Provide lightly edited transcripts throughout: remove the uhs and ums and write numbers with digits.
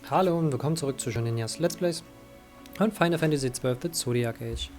Hallo und willkommen zurück zu Shoninjas Let's Plays und Final Fantasy XII Zodiac Age.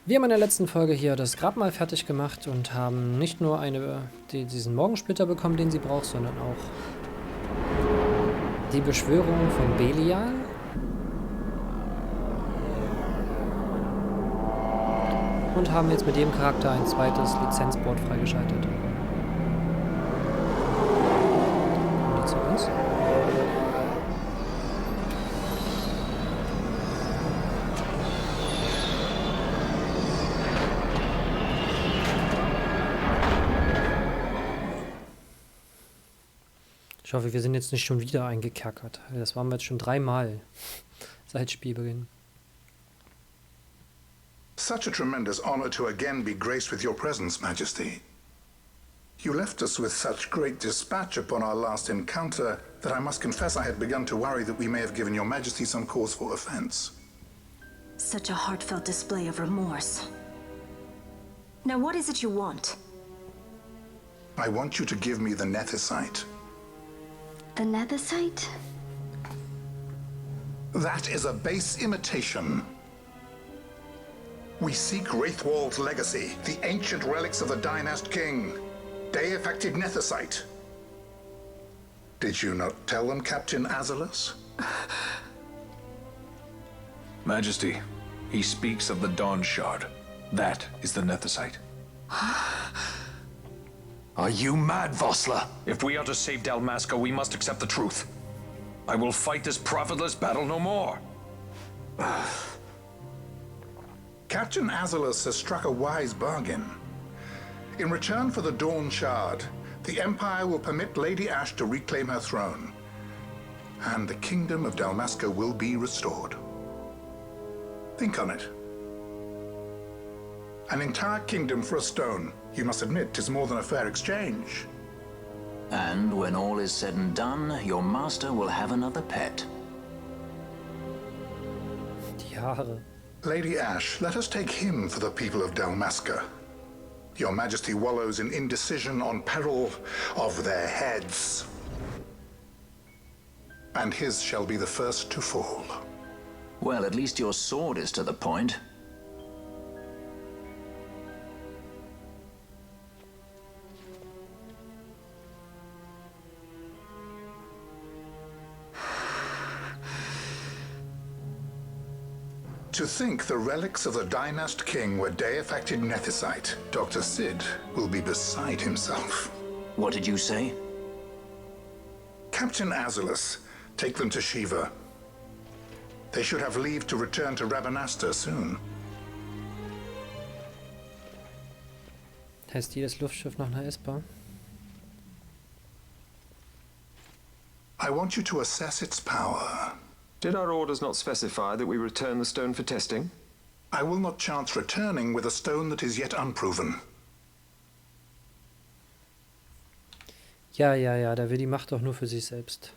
Wir haben in der letzten Folge hier das Grabmal fertig gemacht und haben nicht nur diesen Morgensplitter bekommen, den sie braucht, sondern auch die Beschwörung von Belial. Und haben jetzt mit jedem Charakter ein zweites Lizenzboard freigeschaltet. Kommen die zu uns? Ich hoffe, wir sind jetzt nicht schon wieder eingekerkert. Das waren wir jetzt schon 3-mal seit Spielbeginn. Such a tremendous honor to again be graced with your presence, Majesty. You left us with such great dispatch upon our last encounter that I must confess I had begun to worry that we may have given your Majesty some cause for offense. Such a heartfelt display of remorse. Now what is it you want? I want you to give me the Nethicite. The Nethicite? That is a base imitation. We seek Wraithwald's legacy, the ancient relics of the Dynast King. Day-affected Nethicite. Did you not tell them, Captain Azalus? Majesty, he speaks of the Dawn Shard. That is the Nethicite. Are you mad, Vossler? If we are to save Dalmasca, we must accept the truth. I will fight this profitless battle no more. Captain Azalus has struck a wise bargain. In return for the Dawn Shard, the Empire will permit Lady Ashe to reclaim her throne, and the Kingdom of Dalmasca will be restored. Think on it. An entire kingdom for a stone. You must admit, 'tis more than a fair exchange. And when all is said and done, your master will have another pet. Die Haare. Lady Ashe, let us take him for the people of Dalmasca. Your Majesty wallows in indecision on peril of their heads. And his shall be the first to fall. Well, at least your sword is to the point. To think the relics of the Dynast King were day-affected Nethicite, Dr. Sid will be beside himself. What did you say? Captain Azalus, take them to Shiva. They should have leave to return to Rabanasta soon. Heißt jedes Luftschiff nach einer S-Bahn? I want you to assess its power. Did our orders not specify that we return the stone for testing? I will not chance returning with a stone that is yet unproven. Ja, der will die Macht doch nur für sich selbst.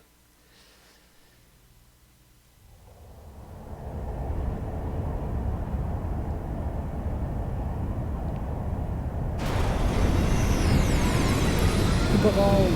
Überall.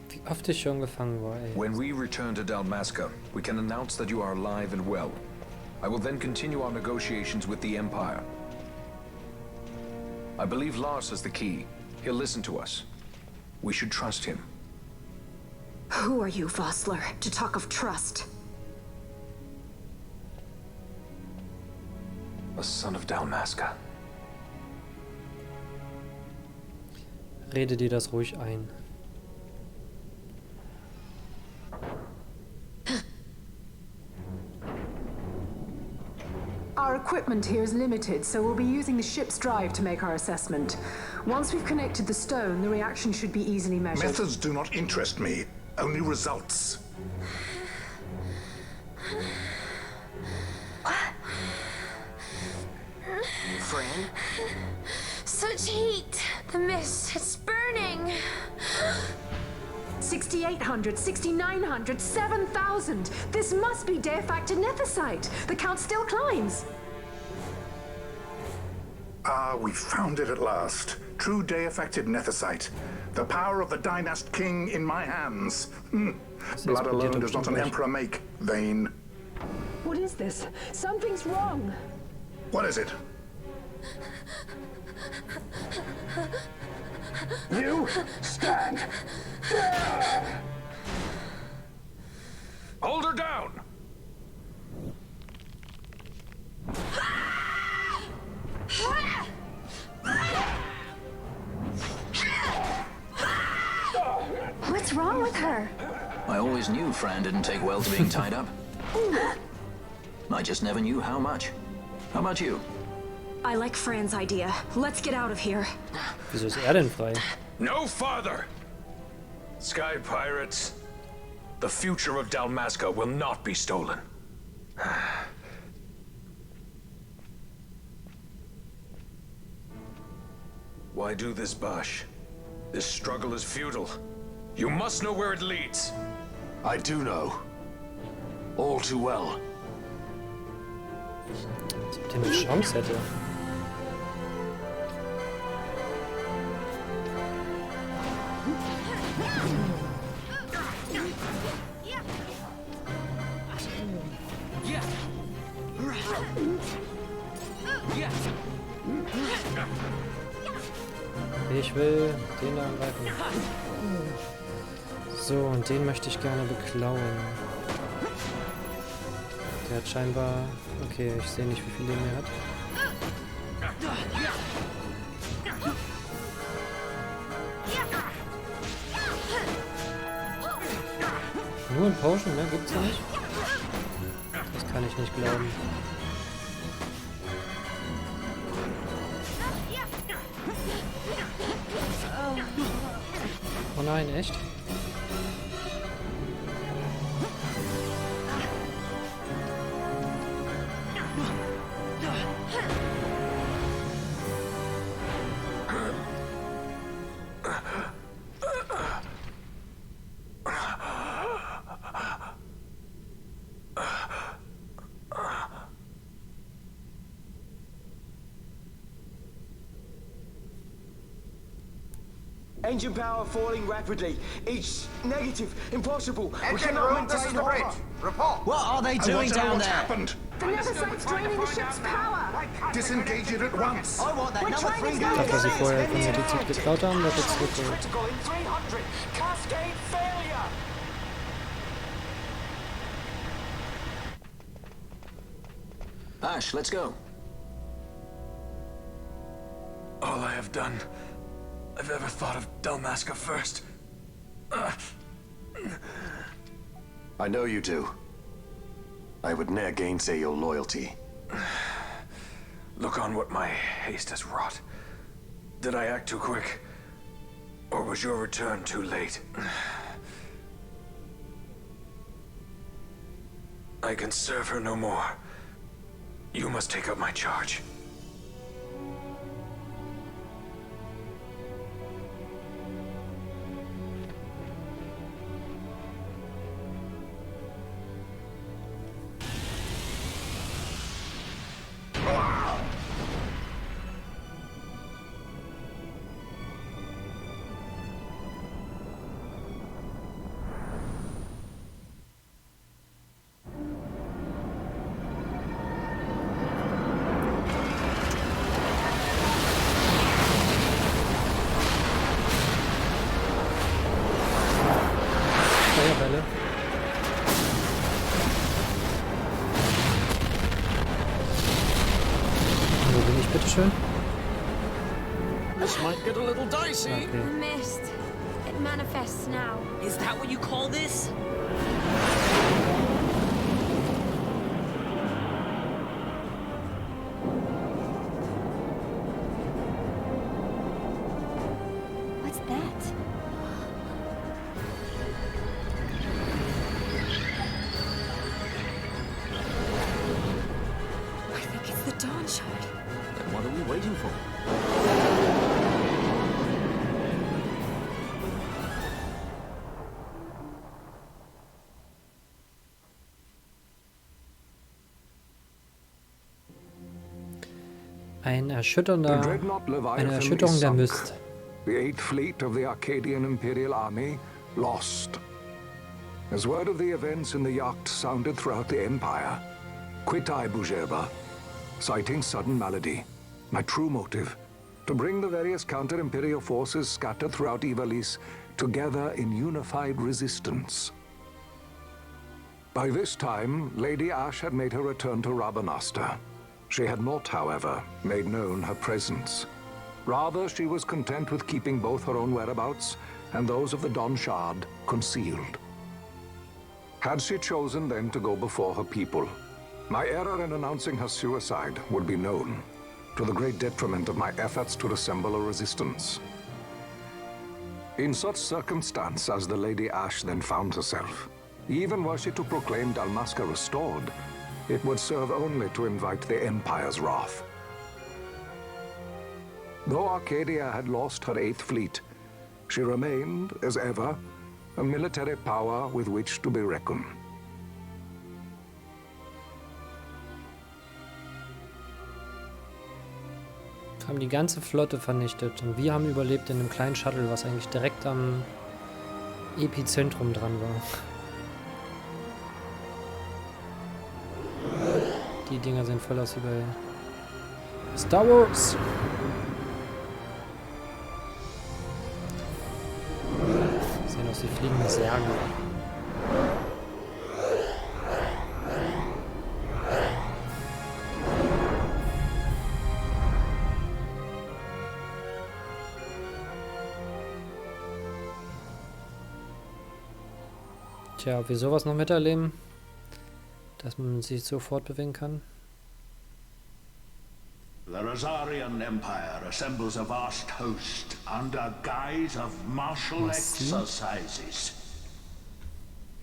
Wie oft ich schon gefangen war, ey. When we return to Dalmasca, we can announce that you are alive and well. I will then continue our negotiations with the Empire. I believe Lars has the key. He'll listen to us. We should trust him. Who are you, Vossler, to talk of trust? A son of Dalmasca. Rede dir das ruhig ein. Our equipment here is limited, so we'll be using the ship's drive to make our assessment. Once we've connected the stone, the reaction should be easily measured. Methods do not interest me, only results. Fran? Such heat. The mist, it's burning. 6,800, 6,900, 7,000. This must be de-facto nethicite. The count still climbs. Ah, we found it at last. True day-affected nethicite. The power of the Dynast King in my hands. Blood alone does not an emperor make, vain. What is this? Something's wrong. What is it? You stand. Hold her down! What's wrong with her? I always knew Fran didn't take well to being tied up. I just never knew how much. How about you? I like Fran's idea. Let's get out of here. Wieso ist denn frei? No farther! Sky pirates, the future of Dalmasca will not be stolen. Why do this, Basch? This struggle is futile. You must know where it leads. I do know. All too well. Als ob der eine Chance hätte. Ich will den da angreifen. So, und den möchte ich gerne beklauen. Der hat scheinbar... Okay, ich sehe nicht, wie viel Leben er hat. Nur ein Potion, ne? Gibt's ja nicht? Das kann ich nicht glauben. Oh nein, echt? Engine power falling rapidly. It's negative. Impossible. Engine room, this is the bridge. Report. What are they doing down What's there? happened? The nethicite's draining the ship's power. Disengage it at once. I want that number 3 Das, was sie vorher von der DZ geklaut haben, wird jetzt zurückgeholt. Critical in 300. Cascade failure. Ash, let's go. All I have done, I've ever thought of Dalmasca first. I know you do. I would ne'er gainsay your loyalty. Look on what my haste has wrought. Did I act too quick? Or was your return too late? I can serve her no more. You must take up my charge. Feuerbälle. Wo bin ich, bitteschön? This might get a little dicey. Okay. The mist. It manifests now. Is that what you call this? What's that? I think it's the Dawn Shard. Then what are we waiting for? eine Erschütterung der Mist. The 8th Fleet of the Arcadian Imperial Army lost. As word of the events in the yacht sounded throughout the Empire, quit I Bujeba, citing sudden malady. My true motive, to bring the various counter-imperial forces scattered throughout Ivalice together in unified resistance. By this time, Lady Ashe had made her return to Rabanastre. She had not, however, made known her presence. Rather, she was content with keeping both her own whereabouts and those of the Don Shard concealed. Had she chosen then to go before her people, my error in announcing her suicide would be known, to the great detriment of my efforts to assemble a resistance. In such circumstance as the Lady Ashe then found herself, even were she to proclaim Dalmasca restored, it would serve only to invite the Empire's wrath. Though Arcadia had lost her 8th Fleet, she remained, as ever, a military power with which to be reckoned. Haben die ganze Flotte vernichtet und wir haben überlebt in einem kleinen Shuttle, was eigentlich direkt am Epizentrum dran war. Die Dinger sehen voll aus wie bei Star Wars. Sehen aus wie fliegende Särge. Tja, ob wir sowas noch miterleben, dass man sich so fortbewegen kann. The Rosarian Empire assembles a vast host under guise of martial exercises.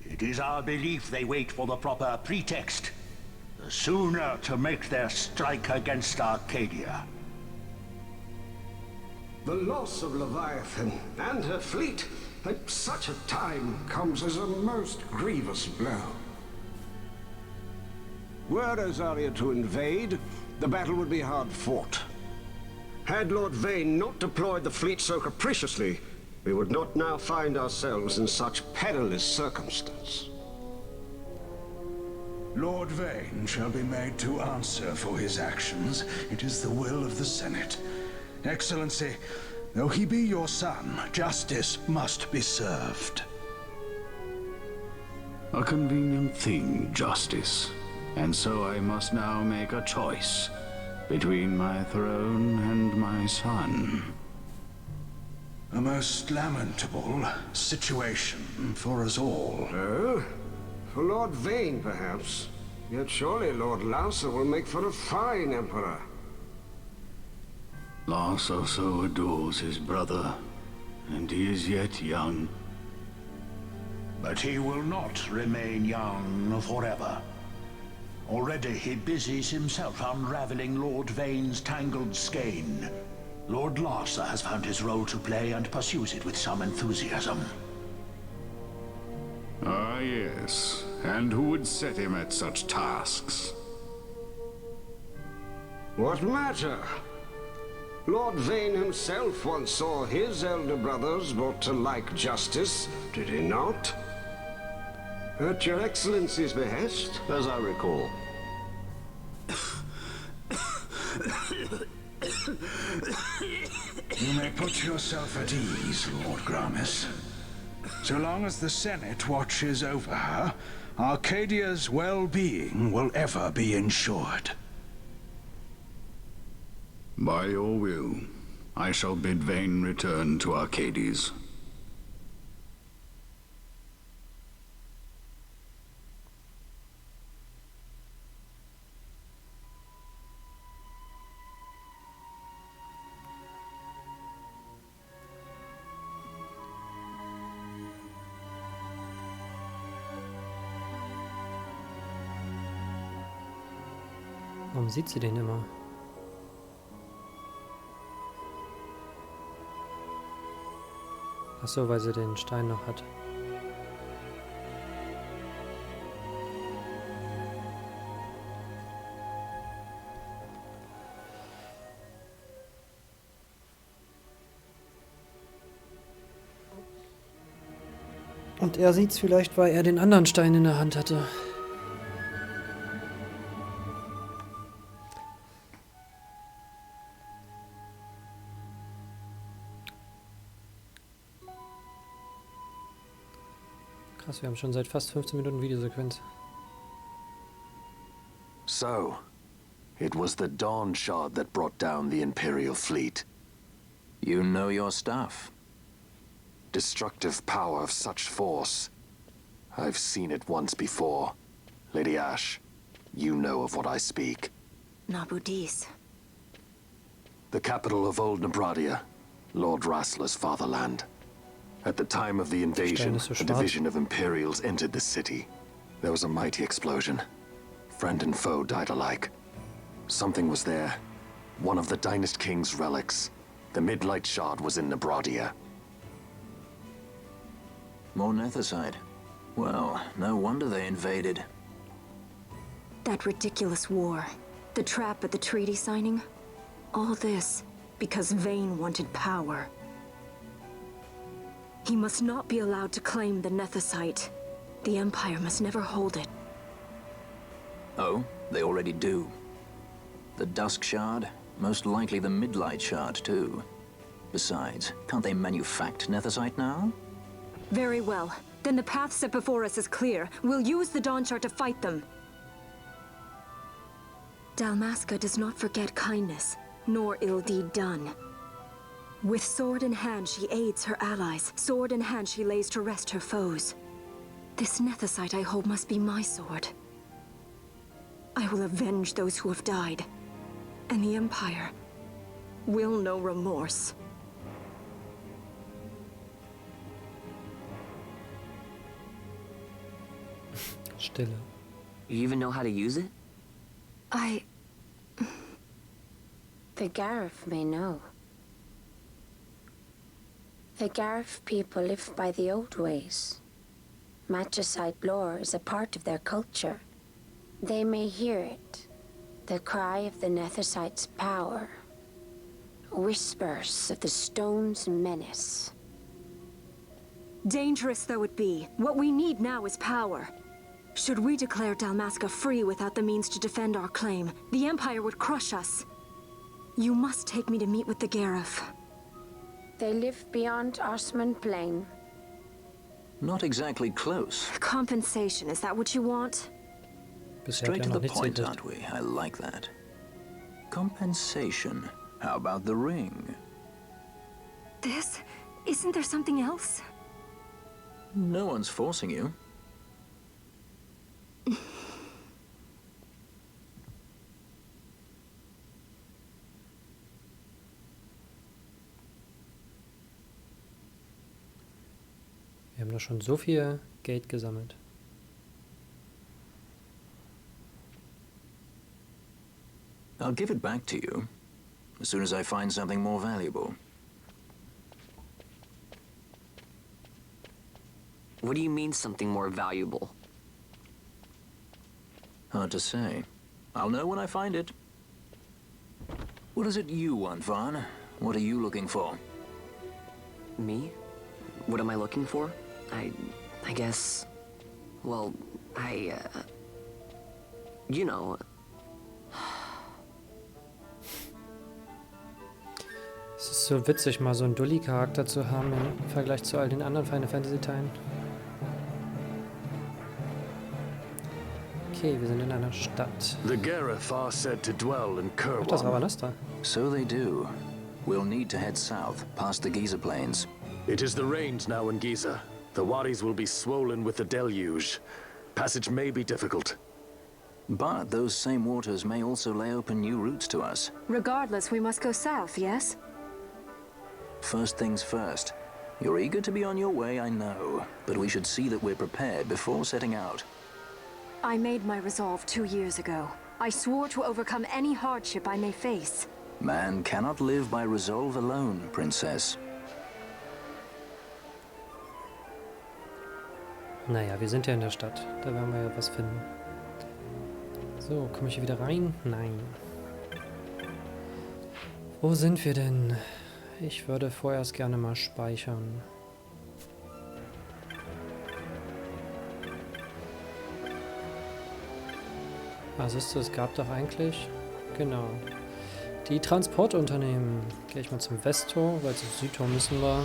It is our belief they wait for the proper pretext, the sooner to make their strike against Arcadia. The loss of Leviathan and her fleet at such a time comes as a most grievous blow. Were Rosaria to invade, the battle would be hard fought. Had Lord Vane not deployed the fleet so capriciously, we would not now find ourselves in such perilous circumstance. Lord Vane shall be made to answer for his actions. It is the will of the Senate. Excellency, though he be your son, justice must be served. A convenient thing, justice. And so I must now make a choice between my throne and my son. A most lamentable situation for us all. Oh? For Lord Vane, perhaps. Yet surely Lord Larsa will make for a fine emperor. Larsa so adores his brother, and he is yet young. But he will not remain young forever. Already he busies himself unraveling Lord Vane's tangled skein. Lord Larsa has found his role to play and pursues it with some enthusiasm. Ah, yes. And who would set him at such tasks? What matter? Lord Vane himself once saw his elder brothers brought to like justice, did he not? At your Excellency's behest? As I recall. You may put yourself at ease, Lord Gramis. So long as the Senate watches over her, Arcadia's well-being will ever be ensured. By your will, I shall bid Vane return to Arcades. Warum sieht sie den immer? Ach so, weil sie den Stein noch hat. Und er sieht's vielleicht, weil er den anderen Stein in der Hand hatte. Krass, wir haben schon seit fast 15 Minuten Videosequenz. So, it was the Dawn Shard that brought down the Imperial fleet. You know your stuff. Destructive power of such force. I've seen it once before. Lady Ash, you know of what I speak. Nabudis. The capital of Old Nebradia, Lord Rassler's fatherland. At the time of the invasion, a division of Imperials entered the city. There was a mighty explosion. Friend and foe died alike. Something was there. One of the Dynast King's relics. The Midlight Shard was in Nebradia. More Nethicite. Well, no wonder they invaded. That ridiculous war. The trap at the treaty signing. All this because Vayne wanted power. He must not be allowed to claim the Nethicite. The Empire must never hold it. Oh, they already do. The Dusk Shard, most likely the Midlight Shard too. Besides, can't they manufacture Nethicite now? Very well. Then the path set before us is clear. We'll use the Dawn Shard to fight them. Dalmasca does not forget kindness, nor ill deed done. With sword in hand, she aids her allies. Sword in hand, she lays to rest her foes. This Nethicite I hold must be my sword. I will avenge those who have died. And the Empire will know remorse. Stille. You even know how to use it? The Garif may know. The Garif people live by the old ways. Magicite lore is a part of their culture. They may hear it. The cry of the Nethicite's power. Whispers of the stone's menace. Dangerous though it be, what we need now is power. Should we declare Dalmasca free without the means to defend our claim, the Empire would crush us. You must take me to meet with the Garif. They live beyond Osman Plain. Not exactly close. Compensation, is that what you want? Straight to the point, aren't we? I like that. Compensation. How about the ring? This? Isn't there something else? No one's forcing you. Wir haben doch schon so viel Geld gesammelt. I'll give it back to you as soon as I find something more valuable. What do you mean something more valuable? Hard to say. I'll know when I find it. What is it you want, Vaughn? What are you looking for? Me? What am I looking for? I guess... Well, you know... Es ist so witzig, mal so einen Dulli-Charakter zu haben im Vergleich zu all den anderen Final Fantasy-Teilen. Okay, wir sind in einer Stadt. The Garif are said to dwell in Kerwan. Ach, das war Vanasta. So they do. We'll need to head south, past the Giza Plains. It is the rains now in Giza. The wadis will be swollen with the deluge. Passage may be difficult. But those same waters may also lay open new routes to us. Regardless, we must go south, yes? First things first. You're eager to be on your way, I know. But we should see that we're prepared before setting out. I made my resolve 2 years ago. I swore to overcome any hardship I may face. Man cannot live by resolve alone, Princess. Naja, wir sind ja in der Stadt. Da werden wir ja was finden. So, komme ich hier wieder rein? Nein. Wo sind wir denn? Ich würde vorerst gerne mal speichern. Was ist das? Es gab doch eigentlich... Genau. Die Transportunternehmen. Gehe ich mal zum Westtor, weil zum Südtor müssen wir.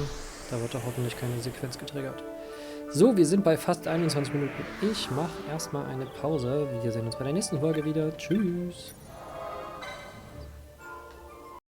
Da wird doch hoffentlich keine Sequenz getriggert. So, wir sind bei fast 21 Minuten. Ich mache erstmal eine Pause. Wir sehen uns bei der nächsten Folge wieder. Tschüss.